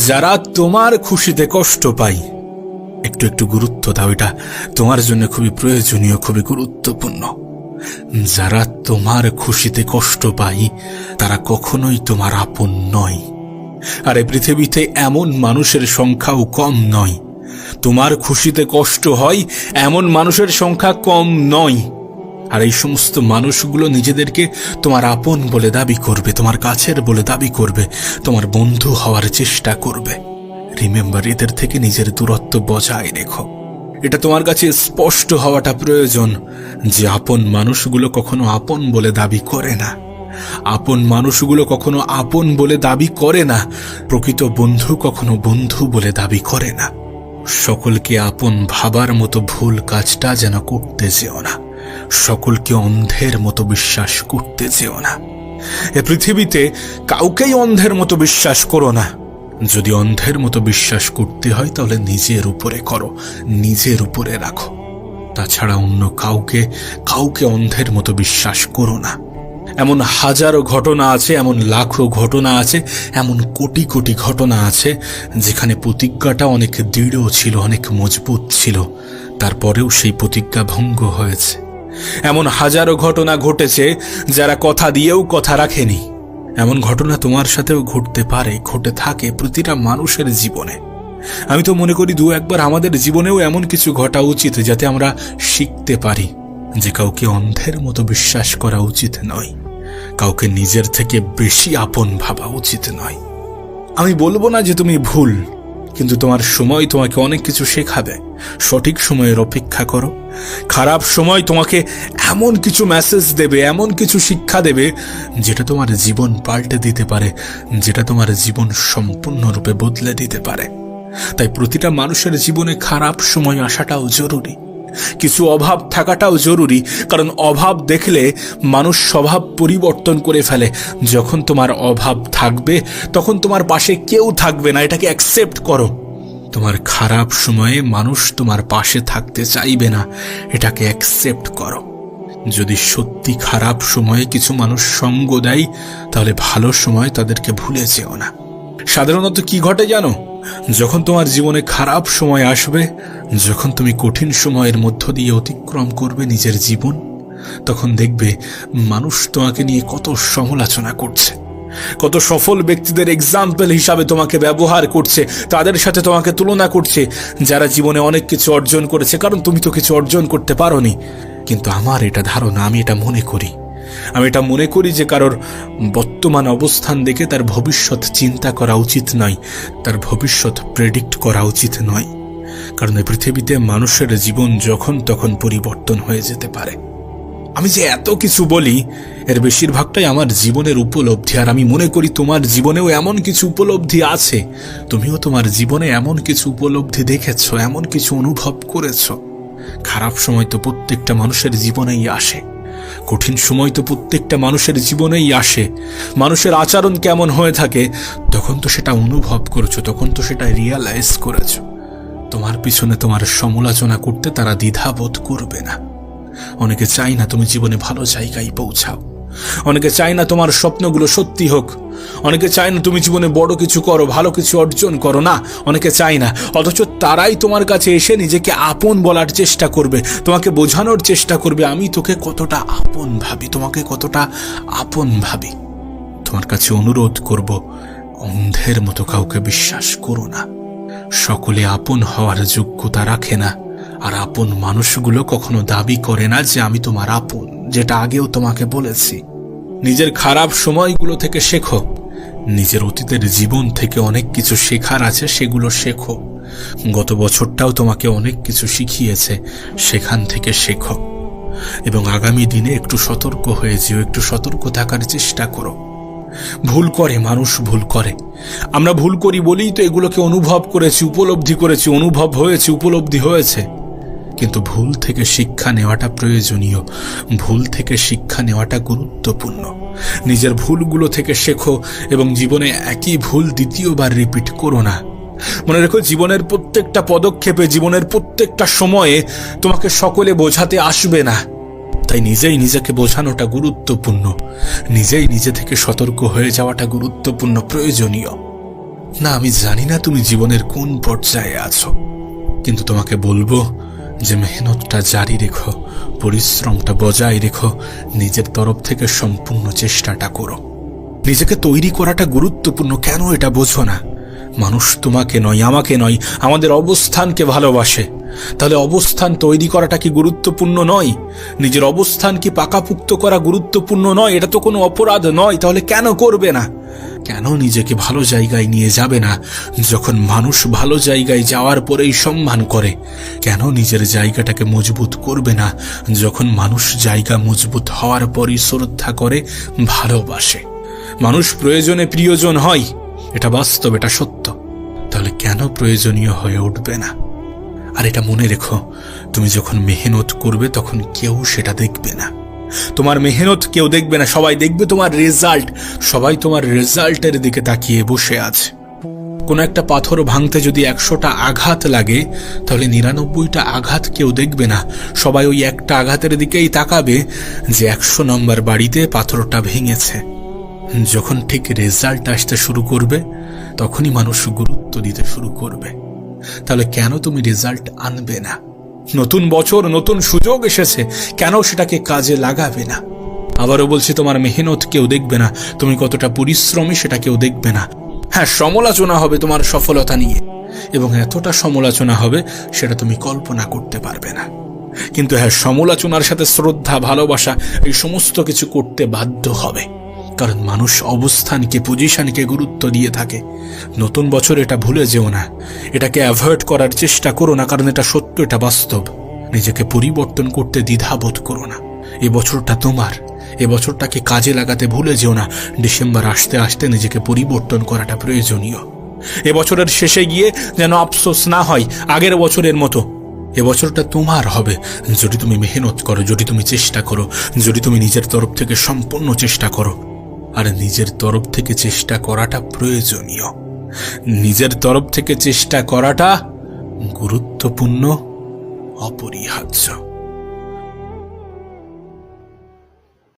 যারা তোমার খুশিতে কষ্ট পায় একটু একটু গুরুত্ব দাও, এটা তোমার জন্য খুবই প্রয়োজনীয়, খুবই গুরুত্বপূর্ণ। যারা তোমার খুশিতে কষ্ট পায় তারা কখনোই তোমার আপন নয়। আর এই পৃথিবীতে এমন মানুষের সংখ্যাও কম নয়। তোমার খুশিতে কষ্ট হয় এমন মানুষের সংখ্যা কম নয়। আর এই সমস্ত মানুষগুলো নিজেদেরকে তোমার আপন বলে দাবি করবে, তোমার কাছের বলে দাবি করবে, তোমার বন্ধু হওয়ার চেষ্টা করবে। রিমেম্বার, এদের থেকে নিজের দূরত্ব বজায় রেখো। এটা তোমার কাছে স্পষ্ট হওয়াটা প্রয়োজন যে আপন মানুষগুলো কখনো আপন বলে দাবি করে না। আপন মানুষগুলো কখনো আপন বলে দাবি করে না। প্রকৃত বন্ধু কখনো বন্ধু বলে দাবি করে না। সকলকে আপন ভাবার মতো ভুল কাজটা যেন করতে যেও না। সকলকে অন্ধের মতো বিশ্বাস করতে যেও না। এ পৃথিবীতে কাউকেই অন্ধের মতো বিশ্বাস করো না। যদি অন্ধের মতো বিশ্বাস করতে হয় তাহলে নিজের উপরে করো, নিজের উপরে রাখো। তাছাড়া অন্য কাউকে অন্ধের মতো বিশ্বাস করো না। এমন হাজারো ঘটনা আছে, এমন লাখো ঘটনা আছে, এমন কোটি কোটি ঘটনা আছে যেখানে প্রতিজ্ঞাটা অনেক দৃঢ় ছিল, অনেক মজবুত ছিল, তারপরেও সেই প্রতিজ্ঞা ভঙ্গ হয়েছে। এমন হাজারো ঘটনা ঘটেছে যারা কথা দিয়েও কথা রাখেনি। এমন ঘটনা তোমার সাথেও ঘটতে পারে, ঘটে থাকে প্রতিটা মানুষের জীবনে। আমি তো মনে করি দু একবার আমাদের জীবনেও এমন কিছু ঘটা উচিত যাতে আমরা শিখতে পারি যে কাউকে অন্ধের মতো বিশ্বাস করা উচিত নয়, কাউকে নিজের থেকে বেশি আপন ভাবা উচিত নয়। আমি বলবো না যে তুমি ভুল, কিন্তু তোমার সময় তোমাকে অনেক কিছু শেখাবে। সঠিক সময়ের অপেক্ষা করো। খারাপ সময় তোমাকে এমন কিছু মেসেজ দেবে, এমন কিছু শিক্ষা দেবে যেটা তোমার জীবন পাল্টে দিতে পারে, যেটা তোমার জীবন সম্পূর্ণরূপে বদলে দিতে পারে। তাই প্রতিটা মানুষের জীবনে খারাপ সময় আসাটাও জরুরি, কিছু অভাব থাকাটাও জরুরি। কারণ অভাব দেখলে মানুষ স্বভাব পরিবর্তন করে ফেলে। যখন তোমার অভাব থাকবে তখন তোমার পাশে কেউ থাকবে না, এটাকে অ্যাকসেপ্ট করো। তোমার খারাপ সময়ে মানুষ তোমার পাশে থাকতে চাইবে না, এটাকে অ্যাকসেপ্ট করো। যদি সত্যি খারাপ সময়ে কিছু মানুষ সঙ্গ দেয় তাহলে ভালো সময় তাদেরকে ভুলে যেও না। সাধারণত কি ঘটে জানো? যখন তোমার জীবনে খারাপ সময় আসবে, যখন তুমি কঠিন সময়ের মধ্য দিয়ে অতিক্রম করবে নিজের জীবন, তখন দেখবে মানুষ তোমাকে নিয়ে কত সমালোচনা করছে, কত সফল ব্যক্তিদের এক্সাম্পল হিসাবে তোমাকে ব্যবহার করছে, তাদের সাথে তোমাকে তুলনা করছে যারা জীবনে অনেক কিছু অর্জন করেছে। কারণ তুমি তো কিছু অর্জন করতে পারোনি। কিন্তু আমার এটা ধারণা, আমি এটা মনে করি যে কারোর বর্তমান অবস্থান দেখে তার ভবিষ্যৎ চিন্তা করা উচিত নয়, তার ভবিষ্যৎ প্রেডিক্ট করা উচিত নয়। কারণ এই পৃথিবীতে মানুষের জীবন যখন তখন পরিবর্তন হয়ে যেতে পারে। আমি যে এত কিছু বলি এর বেশিরভাগটাই আমার জীবনের উপলব্ধি। আর আমি মনে করি তোমার জীবনেও এমন কিছু উপলব্ধি আছে, তুমিও তোমার জীবনে এমন কিছু উপলব্ধি দেখেছ, এমন কিছু অনুভব করেছ। খারাপ সময় তো প্রত্যেকটা মানুষের জীবনেই আসে, কঠিন সময় তো প্রত্যেকটা মানুষের জীবনেই আসে। মানুষের আচরণ কেমন হয়ে থাকে তখন তো সেটা অনুভব করেছো, তখন তো সেটা রিয়ালাইজ করেছো। তোমার পিছনে তোমার সমালোচনা করতে তারা দ্বিধাবোধ করবে না। অনেকে চায় না তুমি জীবনে ভালো জায়গায় পৌঁছাও, অনেকে চায় না তোমার স্বপ্নগুলো সত্যি হোক, অনেকে চায় না তুমি জীবনে বড় কিছু করো, ভালো কিছু অর্জন করো, না অনেকে চায় না। অথচ তারাই তোমার কাছে এসে নিজেকে আপন বলার চেষ্টা করবে, তোমাকে বোঝানোর চেষ্টা করবে আমি তোকে কতটা আপন ভাবি, তোমাকে কতটা আপন ভাবি। তোমার কাছে অনুরোধ করব, অন্ধের মতো কাউকে বিশ্বাস করো না। সকলে আপন হওয়ার যোগ্যতা রাখে না। আর আপন মানুষগুলো কখনো দাবি করে না যে আমি তোমার আপন, যেটা আগেও তোমাকে বলেছি। নিজের খারাপ সময়গুলো থেকে শেখো, নিজের অতীতের জীবন থেকে অনেক কিছু শেখার আছে, সেগুলো শেখো। গত বছরটাও তোমাকে অনেক কিছু শিখিয়েছে, সেখান থেকে শেখো। এবং আগামী দিনে একটু সতর্ক হয়ে যেও, একটু সতর্ক থাকার চেষ্টা করো। ভুল করে মানুষ, ভুল করে। আমরা ভুল করি বলেই তো এগুলোকে অনুভব করেছি, উপলব্ধি করেছি, অনুভব হয়েছে, উপলব্ধি হয়েছে। কিন্তু ভুল থেকে শিক্ষা নেওয়াটা প্রয়োজনীয়, ভুল থেকে শিক্ষা নেওয়াটা গুরুত্বপূর্ণ। নিজের ভুলগুলো থেকে শেখো এবং জীবনে একই ভুল দ্বিতীয়বার রিপিট করো না। মনে রেখো, জীবনের প্রত্যেকটা পদক্ষেপে, জীবনের প্রত্যেকটা সময়ে তোমাকে সকলে বোঝাতে আসবে না। তাই নিজেই নিজেকে বোঝানোটা গুরুত্বপূর্ণ, নিজেই নিজে থেকে সতর্ক হয়ে যাওয়াটা গুরুত্বপূর্ণ, প্রয়োজনীয়। না, আমি জানি না তুমি জীবনের কোন পর্যায়ে আছো, কিন্তু তোমাকে বলবো যে মেহনতটা জারি রেখো, পরিশ্রমটা বজায় রেখো, নিজের তরফ থেকে সম্পূর্ণ চেষ্টাটা করো। নিজেকে তৈরি করাটা গুরুত্বপূর্ণ, কেন এটা বোঝো না? মানুষ তোমাকে নয়, আমাকে নয়, আমাদের অবস্থানকে ভালোবাসে। তাহলে অবস্থান তৈরি করাটা কি গুরুত্বপূর্ণ নয়? নিজের অবস্থান কি পাকাপুক্ত করা গুরুত্বপূর্ণ নয়? এটা তো কোনো অপরাধ নয়। তাহলে কেন করবে না? কেন নিজেকে ভালো জায়গায় নিয়ে যাবে না? যখন মানুষ ভালো জায়গায় যাওয়ার পরেই সম্মান করে, কেন নিজের জায়গাটাকে মজবুত করবে না যখন মানুষ জায়গা মজবুত হওয়ার পরই শ্রদ্ধা করে, ভালোবাসে? মানুষ প্রয়োজনে প্রিয়জন হয়, এটা বাস্তব, এটা সত্য। তাহলে কেন প্রয়োজনীয় হয়ে উঠবে না? আর এটা মনে রেখো, তুমি যখন মেহনত করবে তখন কেউ সেটা দেখবে না। তোমার মেহনত কেউ দেখবে না, সবাই দেখবে তোমার রেজাল্ট। সবাই তোমার রেজাল্টের দিকে তাকিয়ে বসে আছে। কোনো একটা পাথর ভাঙতে যদি 100টা আঘাত লাগে, তাহলে 99টা আঘাত কেউ দেখবে না। সবাই ওই একটা আঘাতের দিকেই তাকাবে যে 100 নম্বর বাড়িতে পাথরটা ভেঙেছে। যখন ঠিক রেজাল্ট আসতে শুরু করবে, তখনই মানুষ গুরুত্ব দিতে শুরু করবে। তাহলে কেন তুমি রেজাল্ট আনবে না? নতুন বছর, নতুন সুযোগ এসেছে, কেন সেটাকে কাজে লাগাবে না? আবারও বলছি, তোমার মেহনত কেউ দেখবে না, তুমি কতটা পরিশ্রমী সেটা কেউ দেখবে না। হ্যাঁ, সমালোচনা হবে তোমার সফলতা নিয়ে, এবং এতটা সমালোচনা হবে সেটা তুমি কল্পনা করতে পারবে না। কিন্তু হ্যাঁ, সমালোচনার সাথে শ্রদ্ধা, ভালোবাসা, এই সমস্ত কিছু করতে বাধ্য হবে, কারণ মানুষ অবস্থানকে, পজিশনকে গুরুত্ব দিয়ে থাকে। নতুন বছর এটা ভুলে যেও না, এটাকে অ্যাভয়েড করার চেষ্টা করো না, কারণ এটা সত্য, এটা বাস্তব। নিজেকে পরিবর্তন করতে দ্বিধাবোধ করো না। এ বছরটা তোমার, এ বছরটাকে কাজে লাগাতে ভুলে যেও না। ডিসেম্বর আসতে আসতে নিজেকে পরিবর্তন করাটা প্রয়োজনীয়। এ বছরের শেষে গিয়ে যেন আফসোস না হয় আগের বছরের মতো। এ বছরটা তোমার হবে যদি তুমি মেহনত করো, যদি তুমি চেষ্টা করো, যদি তুমি নিজের তরফ থেকে সম্পূর্ণ চেষ্টা করো। আর নিজের তরফ থেকে চেষ্টা করাটা প্রয়োজনীয়, নিজের তরফ থেকে চেষ্টা করাটা গুরুত্বপূর্ণ, অপরিহার্য।